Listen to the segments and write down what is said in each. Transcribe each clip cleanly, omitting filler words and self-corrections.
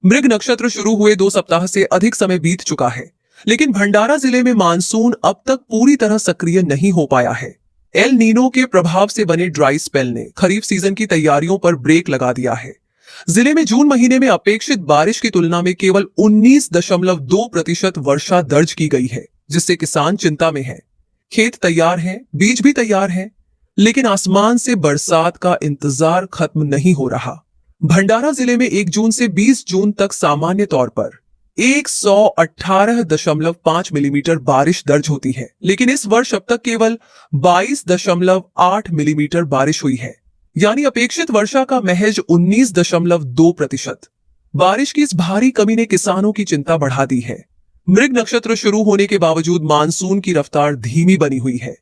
मृग नक्षत्र शुरू हुए 2 सप्ताह से अधिक समय बीत चुका है, लेकिन भंडारा जिले में मानसून अब तक पूरी तरह सक्रिय नहीं हो पाया है। एल नीनो के प्रभाव से बने ड्राई स्पेल ने खरीफ सीजन की तैयारियों पर ब्रेक लगा दिया है। जिले में जून महीने में अपेक्षित बारिश की तुलना में केवल 19.2% वर्षा दर्ज की गई है, जिससे किसान चिंता में है। खेत तैयार हैं, बीज भी तैयार हैं, लेकिन आसमान से बरसात का इंतजार खत्म नहीं हो रहा। भंडारा जिले में 1 जून से 20 जून तक सामान्य तौर पर 118.5 मिलीमीटर बारिश दर्ज होती है, लेकिन इस वर्ष अब तक केवल 22.8 मिलीमीटर बारिश हुई है, यानी अपेक्षित वर्षा का महज 19.2%। बारिश की इस भारी कमी ने किसानों की चिंता बढ़ा दी है। मृग नक्षत्र शुरू होने के बावजूद मानसून की रफ्तार धीमी बनी हुई है।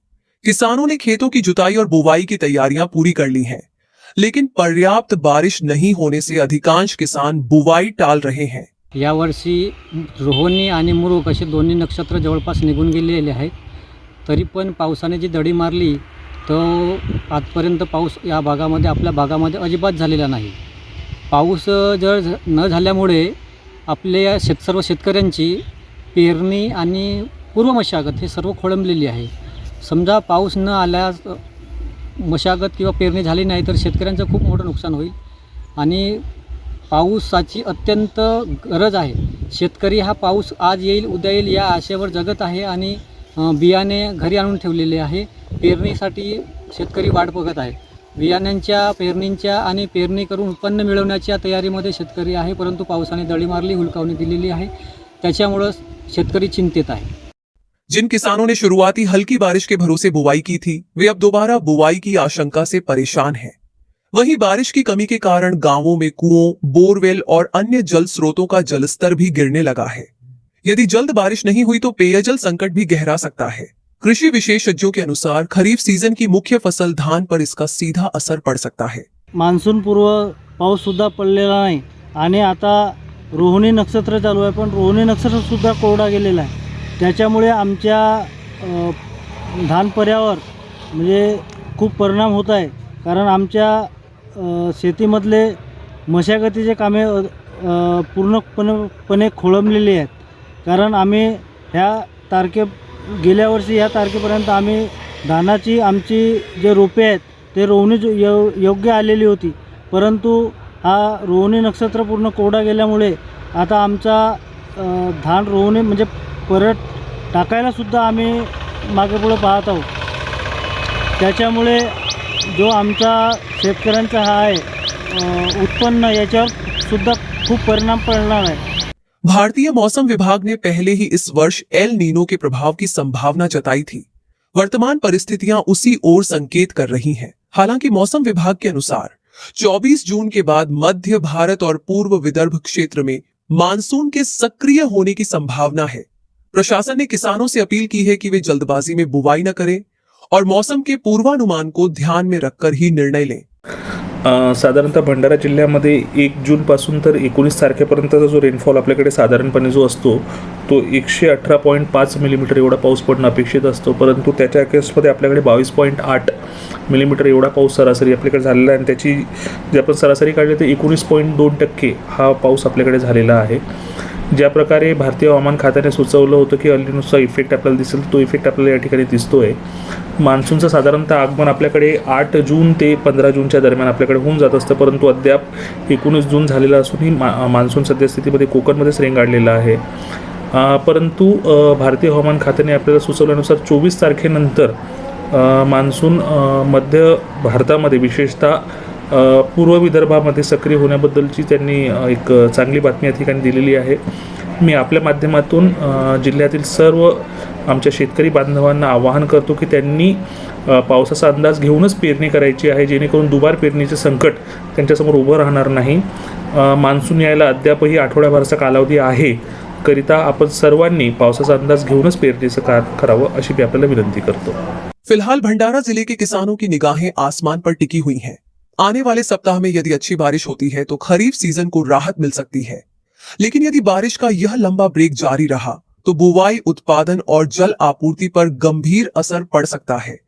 किसानों ने खेतों की जुताई और बुवाई की तैयारियां पूरी कर ली हैं, लेकिन पर्याप्त बारिश नहीं होने से अधिकांश किसान बुवाई टाल रहे हैं। यावर्षी रोहिणी आणि मृग असे दोन्ही नक्षत्र जवळपास निघून गेलेले आहेत, तरी पण पावसाने जी दडी मारली तो आजपर्यंत पाऊस या भागामध्ये आपल्या भागामध्ये अजिबात झालेला नाही। पाऊस जर न झाल्यामुळे आपल्या सर्व शेतकऱ्यांची पेरणी आणि पूर्व मशागत हे सर्व खोळंबलेली आहे। समजा पाऊस न आल्यास मशागत किंवा पेरणी झाली नाही तर शेतकऱ्यांचं खूप मोठं नुकसान होईल आणि पावसाची अत्यंत गरज आहे। शेतकरी हा पाऊस आज येईल उद्या येईल या आशेवर जगत आहे आणि बियाणे घरी आणून ठेवलेले आहे। पेरणीसाठी शेतकरी वाट बघत आहे। बियाण्यांच्या पेरणींच्या आणि पेरणी करून उत्पन्न मिळवण्याच्या तयारीमध्ये शेतकरी आहे, परंतु पावसाने दडी मारली, हुलकावणी दिलेली आहे, त्याच्यामुळे शेतकरी चिंतित आहे। जिन किसानों ने शुरुआती हल्की बारिश के भरोसे बुवाई की थी, वे अब दोबारा बुवाई की आशंका से परेशान हैं। वहीं बारिश की कमी के कारण गांवों में कुओं, बोरवेल और अन्य जल स्रोतों का जलस्तर भी गिरने लगा है। यदि जल्द बारिश नहीं हुई तो पेयजल संकट भी गहरा सकता है। कृषि विशेषज्ञों के अनुसार खरीफ सीजन की मुख्य फसल धान पर इसका सीधा असर पड़ सकता है। मान्सून पूर्व पाऊस सुद्धा पडलेला नाही आणि आता रोहिणी नक्षत्र चालू आहे, पण रोहिणी नक्षत्र सुद्धा कोरडा गेलेला आहे। त्याच्यामुळे आमच्या धान पर्यावर म्हणजे खूप परिणाम होत आहे, कारण आमच्या शेतीमधले मशागतीचे कामे पूर्णपणे खोळंबलेली आहेत। कारण आम्ही गेल्या वर्षी ह्या तारखेपर्यंत आम्ही धानाची आमची जे रोपे आहेत ते रोवणी योग्य आलेली होती, परंतु हा रोहिणी नक्षत्र पूर्ण कोरडा गेल्यामुळे आता आमचा धान रोवणी म्हणजे परत टाकायला सुद्धा आम्ही मागे पुढे पाहत आहोत। त्याच्यामुळे जो आमचा शेतकऱ्यांचा हा आहे उत्पन्न याच्यावर सुद्धा खूप परिणाम पडणार आहे। भारतीय मौसम विभाग ने पहले ही इस वर्ष एल नीनो के प्रभाव की संभावना जताई थी। वर्तमान परिस्थितियां उसी ओर संकेत कर रही हैं। हालांकि मौसम विभाग के अनुसार 24 जून के बाद मध्य भारत और पूर्व विदर्भ क्षेत्र में मानसून के सक्रिय होने की संभावना है। प्रशासन ने किसानों से अपील की है कि वे जल्दबाजी में बुवाई न करें और मौसम के पूर्वानुमान को ध्यान में रखकर ही निर्णय लें। साधारणतः भंडारा जिल्ह्यामध्ये 1 जूनपासून तर 19 तारखेपर्यंतचा जो रेनफॉल आपल्याकडे साधारणपणे जो असतो तो 118.5 मिलीमीटर एवढा पाऊस पडणं अपेक्षित असतो, परंतु त्याच्या केसमध्ये आपल्याकडे 22.8 मिलीमीटर एवढा पाऊस सरासरी आपल्याकडे झालेला आहे आणि त्याची जे आपण सरासरी काढली तर 19.2% हा पाऊस आपल्याकडे झालेला आहे। ज्या प्रकारे भारतीय हवामान खात्याने सुचवलं होतं की एल नीनोचा इफेक्ट आपल्याला दिसेल, तो इफेक्ट आपल्याला या ठिकाणी दिसतोय। मान्सूनचं साधारणतः आगमन आपल्याकडे 8 जून ते 15 जूनच्या दरम्यान आपल्याकडे होऊन जात असतं, परंतु अद्याप 19 जून झालेला असूनही मान्सून सद्यस्थितीमध्ये कोकणमध्येच रेंगाळलेला आहे। परंतु भारतीय हवामान खात्याने आपल्याला सुचवल्यानुसार 24 तारखेनंतर मान्सून मध्य भारतामध्ये विशेषतः पूर्व विदर्भामध्ये सक्रिय होण्याबद्दलची त्यांनी एक चांगली बातमी या ठिकाणी दिलेली आहे। मी आपल्या माध्यमातून जिल्ह्यातील सर्व आमच्या शेतकरी बांधवांना आवाहन करतो की त्यांनी पावसाचा अंदाज घेऊनच पेरणी करायची आहे, जेणेकरून दुबार पेरणीचे संकट त्यांच्यासमोर उभं राहणार नाही। मान्सून यायला अद्यापही आठवड्याभराचा कालावधी आहे, करिता आपण सर्वांनी पावसाचा अंदाज घेऊनच पेरणीचं कार्य करावं अशी मी आपल्याला विनंती करतो। फिलहाल भंडारा जिले के किसानों की निगाहें आसमान पर टिकी हुई हैं। आने वाले सप्ताह में यदि अच्छी बारिश होती है तो खरीफ सीजन को राहत मिल सकती है, लेकिन यदि बारिश का यह लंबा ब्रेक जारी रहा तो बुवाई, उत्पादन और जल आपूर्ति पर गंभीर असर पड़ सकता है।